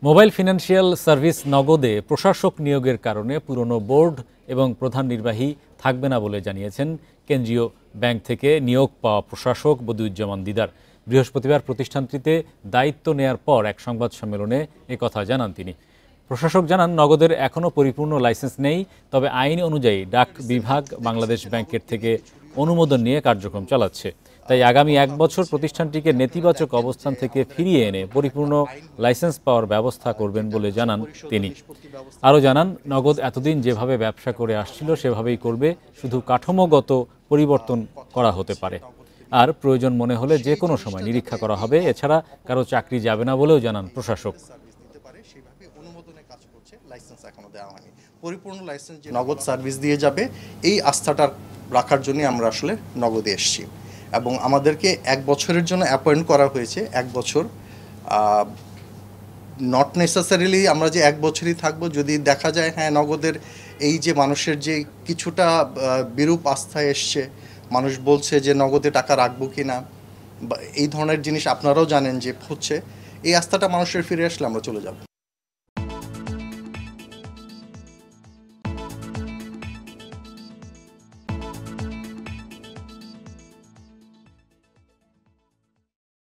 Mobile financial service নগদে প্রশাসক নিয়োগের কারণে পুরনো বোর্ড এবং প্রধান নির্বাহী থাকবে না বলে জানিয়েছেন কেন্দ্রীয় ব্যাংক থেকে নিয়োগ পাওয়া প্রশাসক বদিউজ্জামান দিদার। বৃহস্পতিবার প্রতিষ্ঠানটিতে দায়িত্ব নেয়ার পর এক সংবাদ সম্মেলনে একথা জানান তিনি। প্রশাসক জানান, নগদের এখনও পরিপূর্ণ লাইসেন্স নেই, তবে আইন অনুযায়ী ডাক বিভাগ বাংলাদেশ ব্যাংকের থেকে অনুমোদন নিয়ে কার্যক্রম চালাচ্ছে। তাই আগামী এক বছর প্রতিষ্ঠানটিকে নেতিবাচক অবস্থান থেকে ফিরিয়ে এনে পরিপূর্ণ লাইসেন্স পাওয়ার ব্যবস্থা করবেন বলে জানান তিনি। আরও জানান, নগদ এতদিন যেভাবে ব্যবসা করে আসছিল সেভাবেই করবে, শুধু কাঠামোগত পরিবর্তন করা হতে পারে। আর প্রয়োজন মনে হলে যে কোনো সময় নিরীক্ষা করা হবে। এছাড়া কারো চাকরি যাবে না বলেও জানান প্রশাসক। পরিপূর্ণ লাইসেন্স যে নগদ সার্ভিস দিয়ে যাবে, এই আস্থাটা রাখার জন্য আমরা আসলে নগদে এসেছি এবং আমাদেরকে এক বছরের জন্য অ্যাপয়েন্ট করা হয়েছে। এক বছর নট নেসেসারিলি আমরা যে এক বছরই থাকবো, যদি দেখা যায় হ্যাঁ নগদের এই যে মানুষের যে কিছুটা বিরূপ আস্থা এসছে, মানুষ বলছে যে নগদে টাকা রাখবো কি না, বা এই ধরনের জিনিস আপনারাও জানেন যে হচ্ছে, এই আস্থাটা মানুষের ফিরে আসলে আমরা চলে যাব।